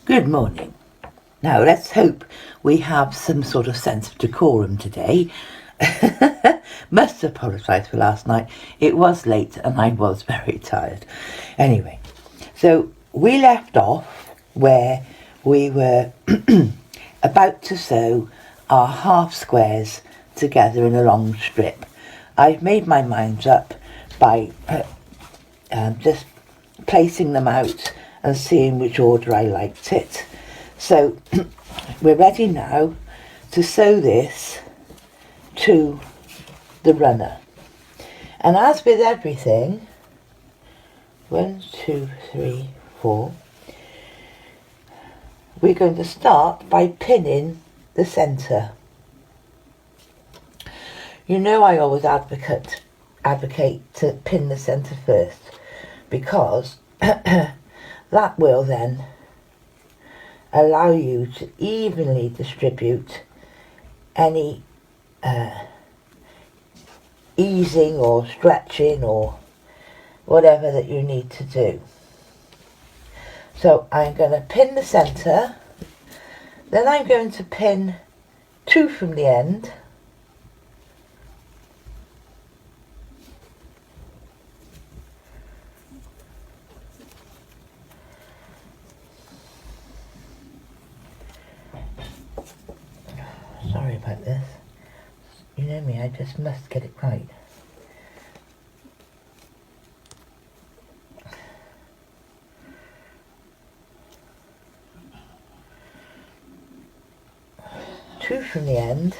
Good morning. Now let's hope we have some sort of sense of decorum today. Must apologise for last night. It was late and I was very tired. Anyway, so we left off where we were about to sew our half squares together in a long strip. I've made my mind up by just placing them out and seeing which order I liked it. So we're ready now to sew this to the runner. And as with everything, 1, 2, 3, 4, we're going to start by pinning the centre. You know I always advocate to pin the centre first, because that will then allow you to evenly distribute any easing or stretching or whatever that you need to do. So I'm going to pin the centre, then I'm going to pin 2 from the end, sorry about this, you know me, I just must get it right. Two from the end,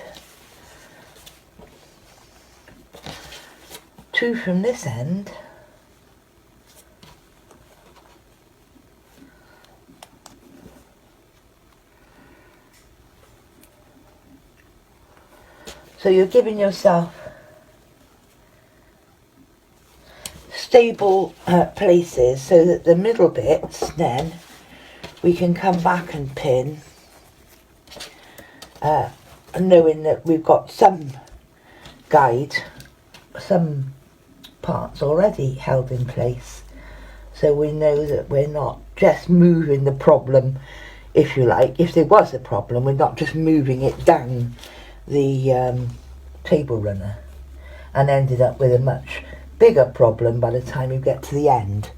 2 from this end, so you're giving yourself stable places so that the middle bits then we can come back and pin, knowing that we've got some guide, some parts already held in place, so we know that we're not just moving the problem, if you like. If there was a problem, we're not just moving it down the table runner and ended up with a much bigger problem by the time you get to the end.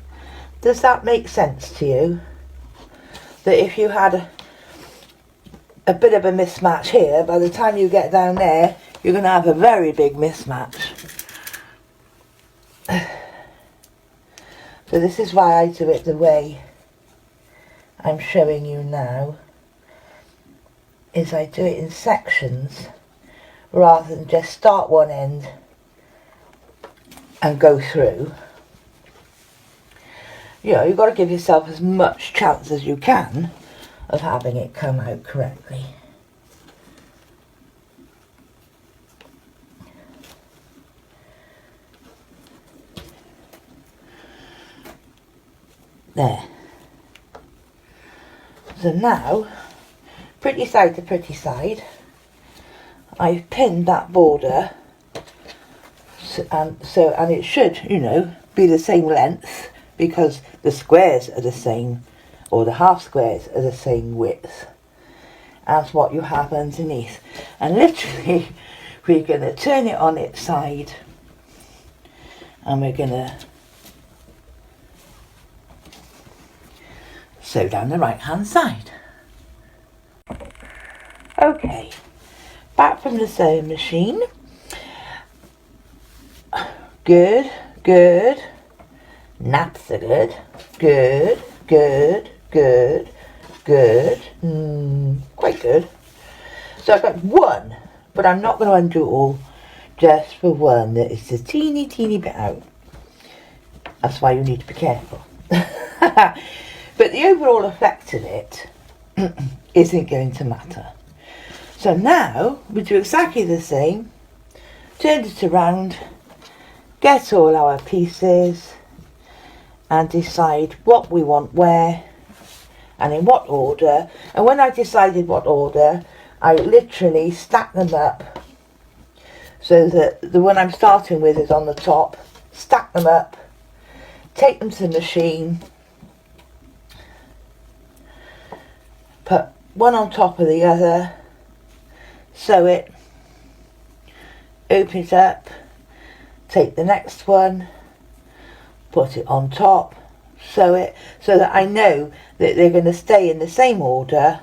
Does that make sense to you? That if you had a bit of a mismatch here, by the time you get down there, you're going to have a very big mismatch. So this is why I do it the way I'm showing you now, is I do it in sections rather than just start one end and go through. You know, you've got to give yourself as much chance as you can of having it come out correctly. There. So now, pretty side to pretty side, I've pinned that border, and it should, you know, be the same length, because the squares are the same, or the half squares are the same width as what you have underneath. And literally we're going to turn it on its side and we're going to sew down the right hand side. Okay, back from the sewing machine. Good, good. Naps are good. Good, good, good, good. Quite good. So I've got one, but I'm not going to undo it all, just for one that is a teeny bit out. That's why you need to be careful. But the overall effect of it isn't going to matter. So now we do exactly the same. Turn it around, get all our pieces and decide what we want where and in what order. And when I decided what order, I literally stack them up so that the one I'm starting with is on the top. Stack them up, take them to the machine, put one on top of the other, sew it, open it up, take the next one, put it on top, sew it, so that I know that they're going to stay in the same order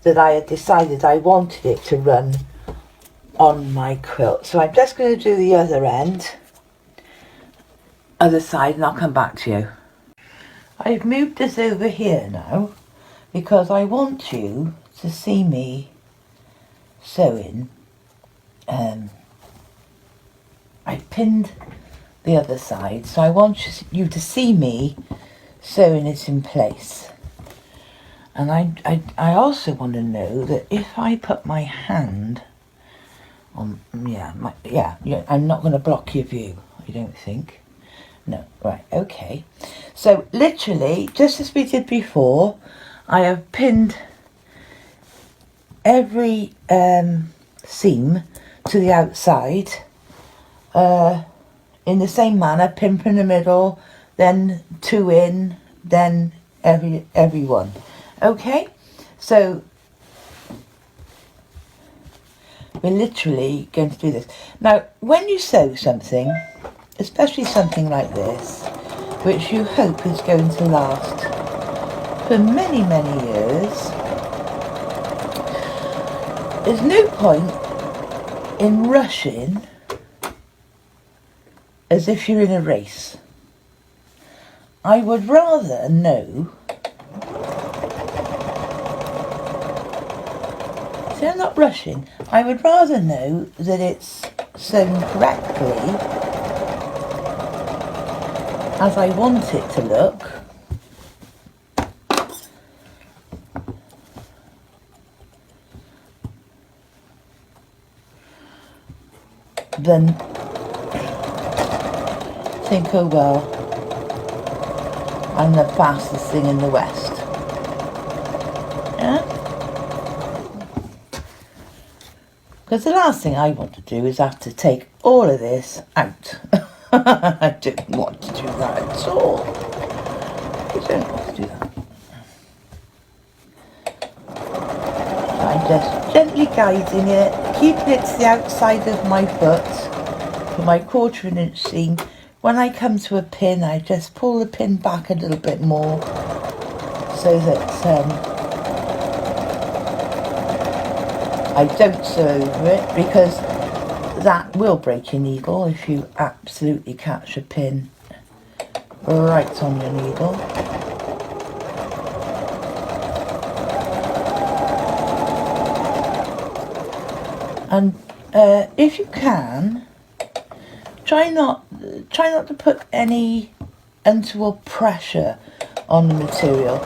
that I had decided I wanted it to run on my quilt. So I'm just going to do the other end, other side, and I'll come back to you. I've moved this over here now because I want you to see me sewing. I pinned the other side, so I want you to see me sewing it in place. And I also want to know that if I put my hand on, I'm not going to block your view, I don't think. No, right, okay. So literally, just as we did before, I have pinned every seam to the outside in the same manner, pin in the middle, then 2 in, then every one. Okay, so we're literally going to do this. Now, when you sew something, especially something like this, which you hope is going to last for many, many years, there's no point in rushing as if you're in a race. I would rather know. See, I'm not rushing. I would rather know that it's sewn correctly as I want it to look, than think, oh well, I'm the fastest thing in the West. Yeah? Because the last thing I want to do is have to take all of this out. I don't want to do that at all. I don't want to do that. I'm just gently guiding it, keeping it to the outside of my foot for my 1/4 inch seam. When I come to a pin, I just pull the pin back a little bit more so that I don't sew over it, because that will break your needle if you absolutely catch a pin right on your needle. And if you can, try not to put any untoward pressure on the material.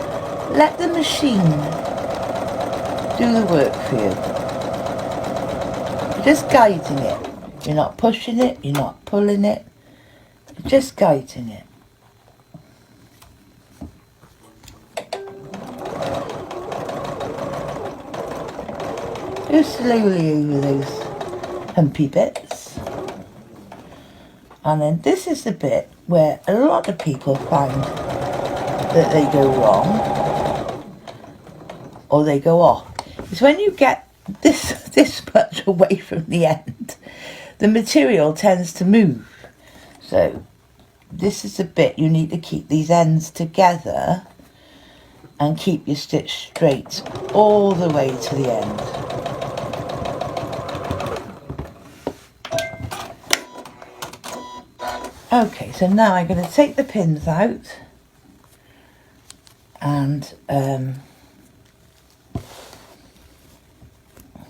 Let the machine do the work for you. You're just guiding it. You're not pushing it, you're not pulling it, you're just guiding it. Go slowly over those humpy bits. And then this is the bit where a lot of people find that they go wrong, or they go off. It's when you get this much away from the end, the material tends to move. So this is the bit you need to keep these ends together and keep your stitch straight all the way to the end. Okay, so now I'm going to take the pins out and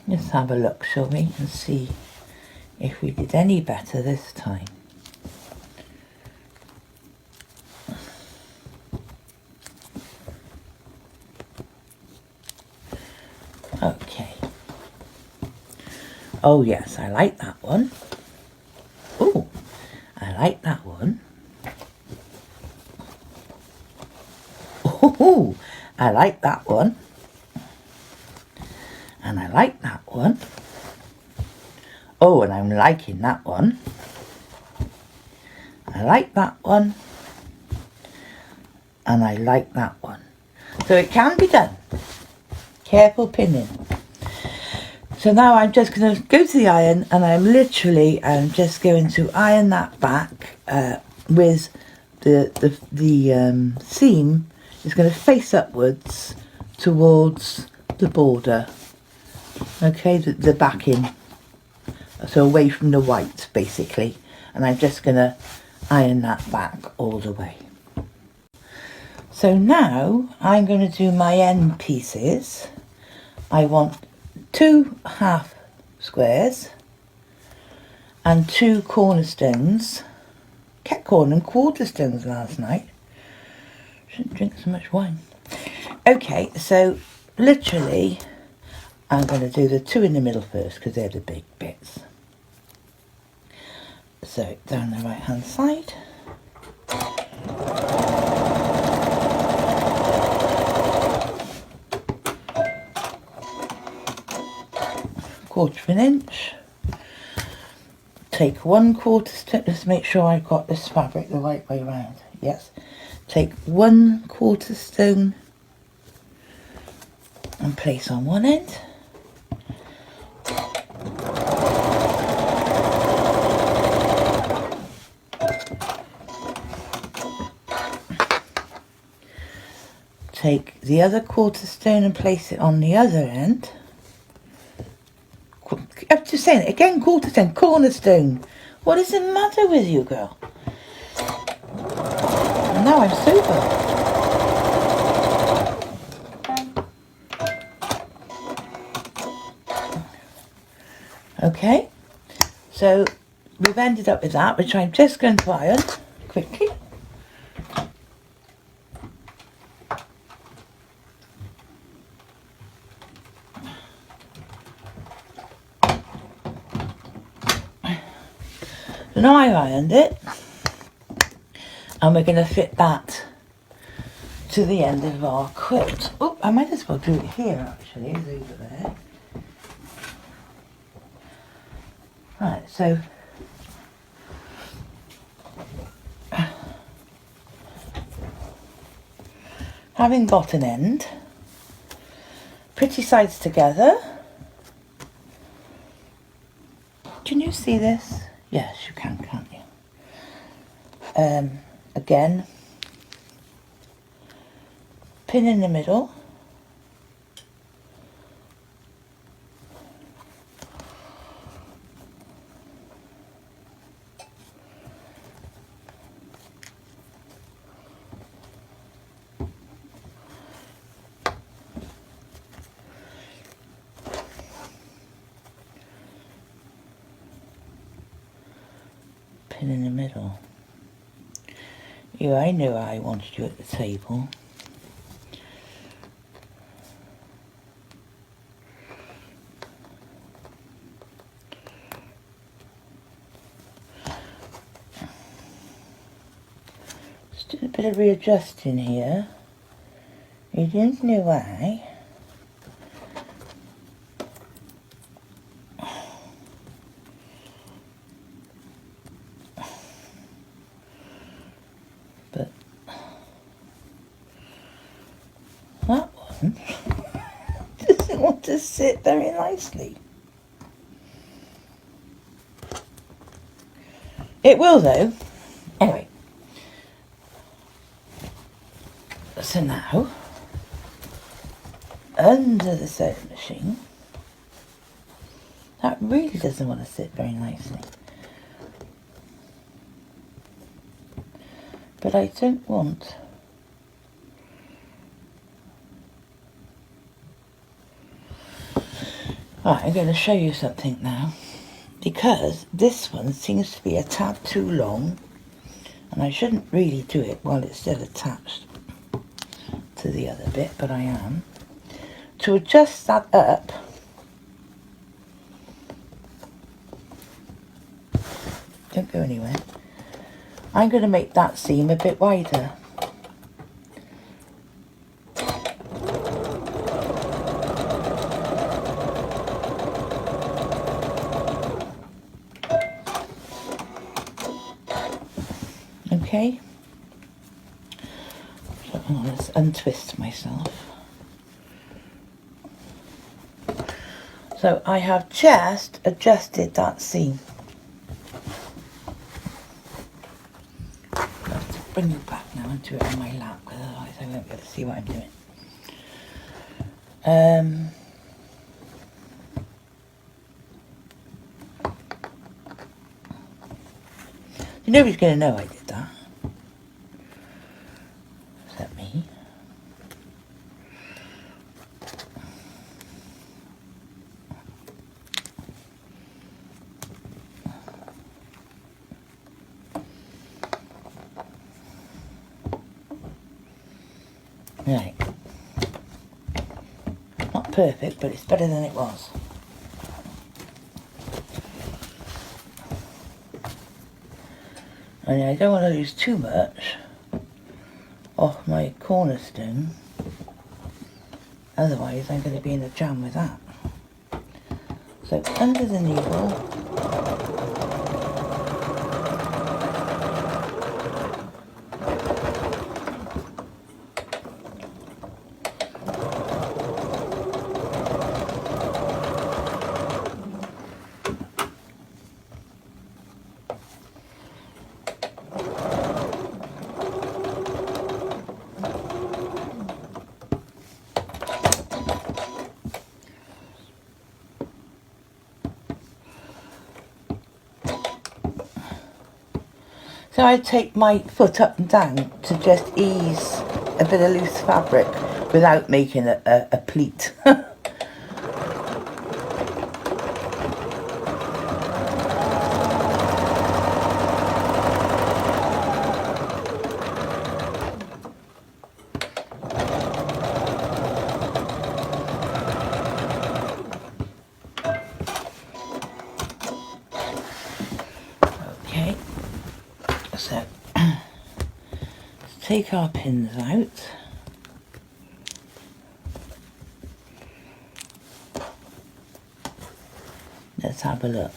let's have a look, shall we, and see if we did any better this time. Okay. Oh yes, I like that one. Oh, I like that one. Oh, I like that one. And I like that one. Oh, and I'm liking that one. I like that one. And I like that one. So it can be done. Careful pinning. So now I'm just going to go to the iron, and I'm just going to iron that back with the seam is going to face upwards towards the border. Okay, the backing, so away from the white basically, and I'm just going to iron that back all the way. So now I'm going to do my end pieces. I want 2 half squares and 2 cornerstones. Kept calling them quarter stones last night. Shouldn't drink so much wine. Okay, so literally I'm going to do the 2 in the middle first because they're the big bits. So down the right hand side. Quarter of an inch. Take 1/4 stone. Let's make sure I've got this fabric the right way around. Yes. Take 1/4 stone and place on one end. Take the other quarter stone and place it on the other end. I'm just saying it again, quarter stone, cornerstone. What is the matter with you, girl? And now I'm sober. Okay, so we've ended up with that, which I'm just going to iron quickly. So now I've ironed it, and we're going to fit that to the end of our quilt. Oh, I might as well do it here actually, as over there. Right, so having got an end, pretty sides together. Can you see this? Yes, you can, can't you? Again, pin in the middle. Pin in the middle. I knew I wanted you at the table. Just doing a bit of readjusting here. You didn't know why. But that one doesn't want to sit very nicely. It will though. Anyway. So now, under the sewing machine, that really doesn't want to sit very nicely. But I don't want Right, I'm going to show you something now, because this one seems to be a tad too long, and I shouldn't really do it while it's still attached to the other bit, but I am. To adjust that up, don't go anywhere, I'm going to make that seam a bit wider. Okay, so let's untwist myself. So I have just adjusted that seam. I have to bring you back now and do it on my lap, because otherwise I won't be able to see what I'm doing. Nobody's going to know I did that. Except me. Right. Not perfect, but it's better than it was. And I don't want to lose too much off my cornerstone, otherwise I'm going to be in a jam with that. So under the needle, so I take my foot up and down to just ease a bit of loose fabric without making a pleat. Okay, so let's take our pins out. Let's have a look.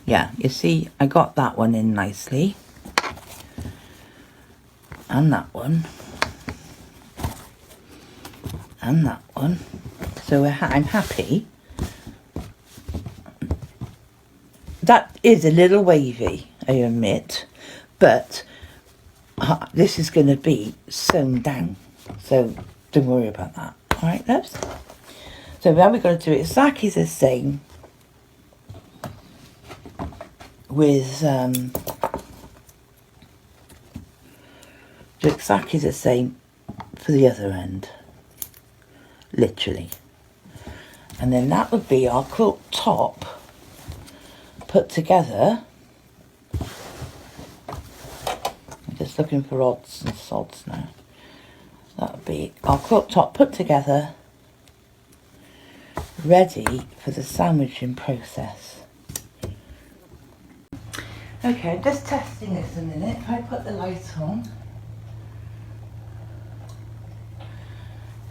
Yeah, you see, I got that one in nicely. And that one. And that one. So I'm happy. That is a little wavy, I admit, but this is going to be sewn down. So don't worry about that. All right, loves? So now we're going to do exactly the same with do exactly the same for the other end, literally. And then that would be our quilt top put together. I'm just looking for odds and sods now. That would be our quilt top put together, ready for the sandwiching process. Okay, just testing this a minute. If I put the light on,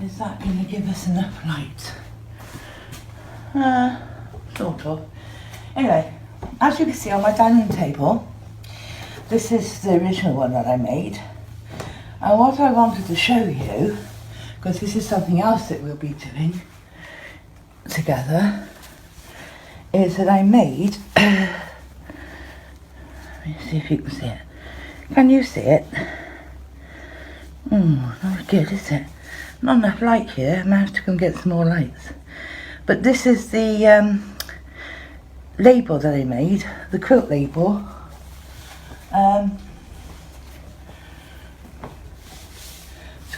is that going to give us enough light? Sort of. Anyway, as you can see on my dining table, this is the original one that I made. And what I wanted to show you, because this is something else that we'll be doing together, is that I made, let me see if you can see it. Can you see it? Not good, is it? Not enough light here. I might have to go and get some more lights. But this is the label that I made, the quilt label. To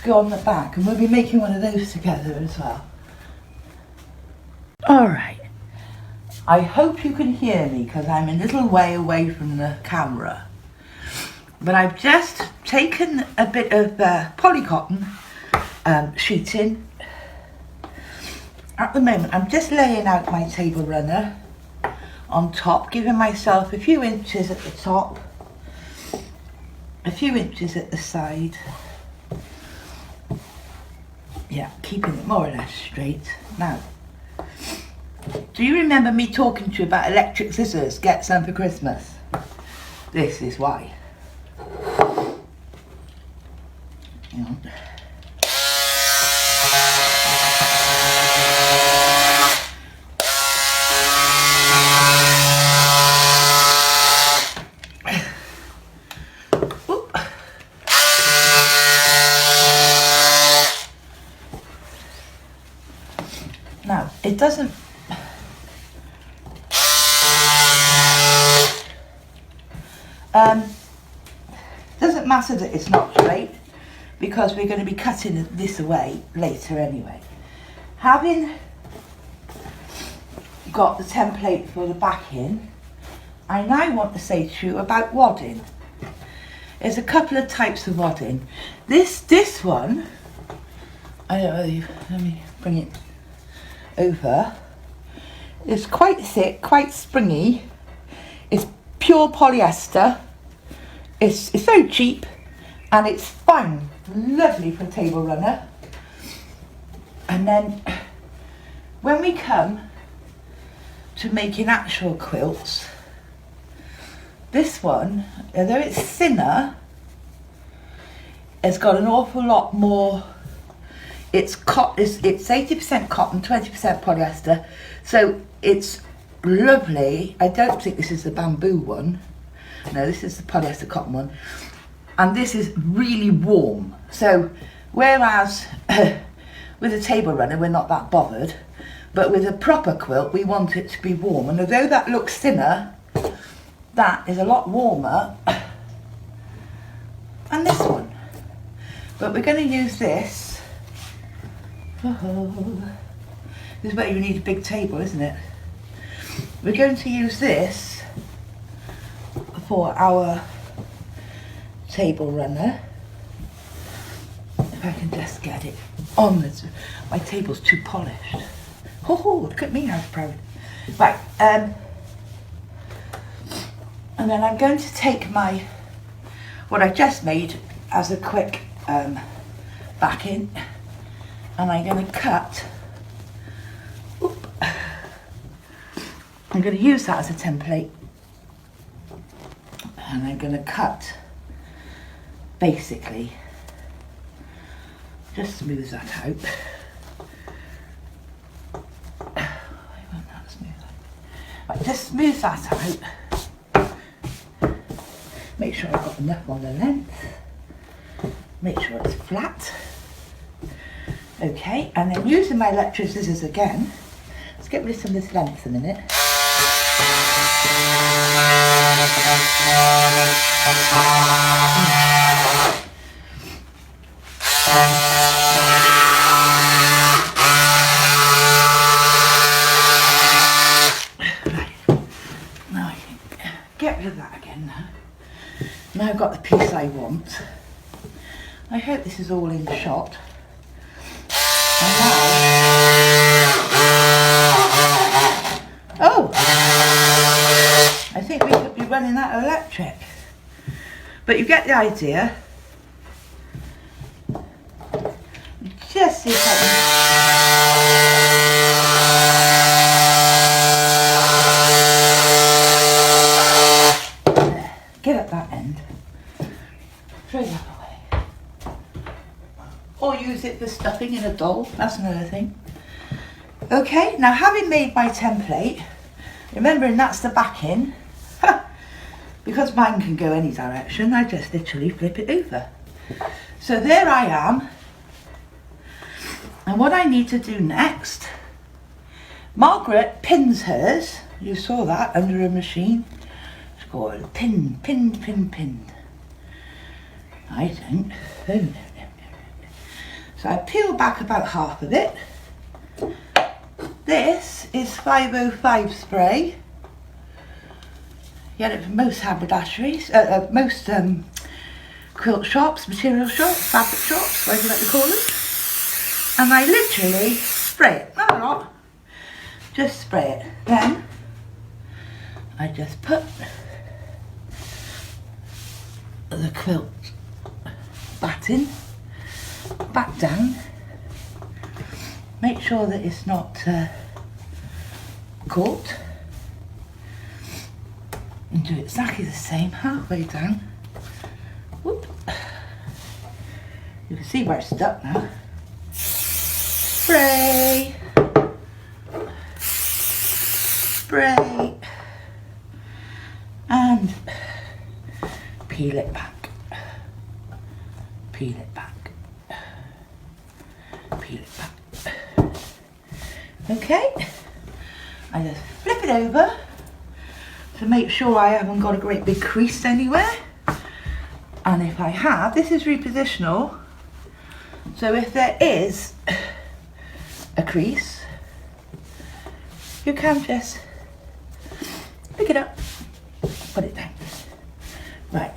go on the back, and we'll be making one of those together as well. Alright, I hope you can hear me because I'm a little way away from the camera. But I've just taken a bit of polycotton sheeting. At the moment I'm just laying out my table runner on top, giving myself a few inches at the top, a few inches at the side. Yeah, keeping it more or less straight. Now, do you remember me talking to you about electric scissors? Get some for Christmas. This is why. Now, it doesn't matter that it's not straight, because we're going to be cutting this away later anyway. Having got the template for the backing, I now want to say to you about wadding. There's a couple of types of wadding. This one, I don't know, let me bring it over. It's quite thick, quite springy. It's pure polyester. It's so cheap, and it's fine, lovely for a table runner. And then when we come to making actual quilts, this one, although it's thinner, it's got an awful lot more. It's 80% cotton, 20% polyester, so it's lovely. I don't think this is the bamboo one. No, this is the polyester cotton one, and this is really warm. So whereas with a table runner we're not that bothered, but with a proper quilt we want it to be warm, and although that looks thinner, that is a lot warmer than this one. But we're going to use this. This is where you need a big table, isn't it? We're going to use this for our table runner. If I can just get it on this. My table's too polished. Oh, look at me, I'm proud. Right, and then I'm going to take what I just made as a quick backing, and I'm going to cut. I'm going to use that as a template, and I'm going to cut, basically, just smooth that out. I want that smooth. Right, just smooth that out. Make sure I've got enough on the length. Make sure it's flat. Okay, and then using my electric scissors again, let's get rid of some of this length a minute. Now I can get rid of that again now. Now I've got the piece I want. I hope this is all in shot. And now, oh, I think we could be running out of electric. But you get the idea. Just see if I can. There, get at that end. Throw that away. Or use it for stuffing in a doll, that's another thing. Okay, now having made my template, remembering that's the backing, because mine can go any direction, I just literally flip it over. So there I am. And what I need to do next, Margaret pins hers, you saw that under a machine. It's got pinned. I don't. Oh, no. So I peel back about half of it. This is 505 spray. You get it from most haberdasheries, most quilt shops, material shops, fabric shops, whatever you like to call them. And I literally spray it, not a lot, just spray it. Then I just put the quilt batting back down. Make sure that it's not caught. And do exactly the same halfway down. Whoop. You can see where it's stuck now. Spray. Spray. And peel it back. Peel it back. Peel it back. Okay, I just flip it over to make sure I haven't got a great big crease anywhere. And if I have, this is repositional, so if there is a crease, you can just pick it up, put it down. Right,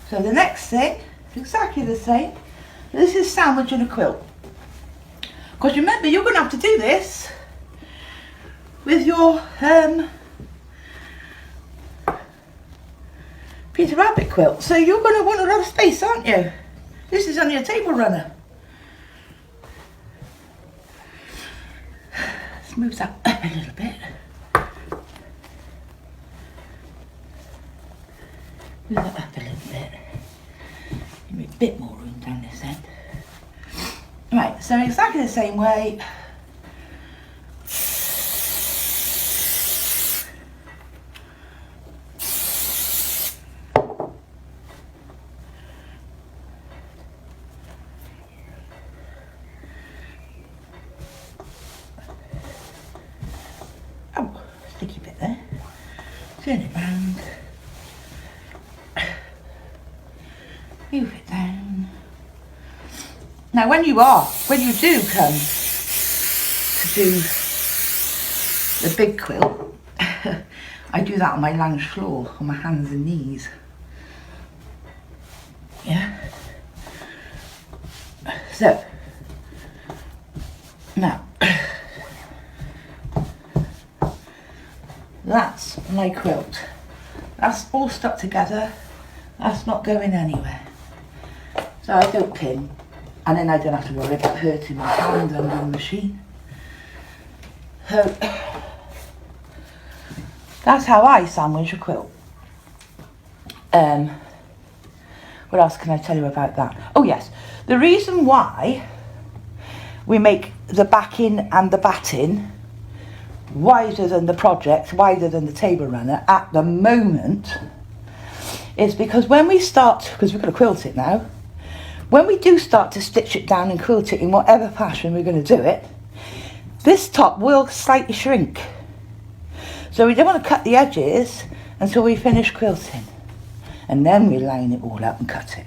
so the next thing, exactly the same. This is sandwiching a quilt. Because remember, you're going to have to do this with your Peter Rabbit quilt. So you're going to want a lot of space, aren't you? This is only a table runner. Let's move that up a little bit. Move that up a little bit. Give me a bit more room down this end. Right, so exactly the same way. Oh, sticky bit there. Turn it round. Move it down. Now when you do come to do the big quilt, I do that on my lounge floor, on my hands and knees. Yeah. So, now, that's my quilt. That's all stuck together. That's not going anywhere. So I don't pin. And then I don't have to worry about hurting my hand under the machine. So, that's how I sandwich a quilt. What else can I tell you about that? Oh yes, the reason why we make the backing and the batting wider than the project, wider than the table runner at the moment, is because when we start, because we've got to quilt it now, when we do start to stitch it down and quilt it in whatever fashion we're going to do it, this top will slightly shrink. So we don't want to cut the edges until we finish quilting. And then we line it all up and cut it.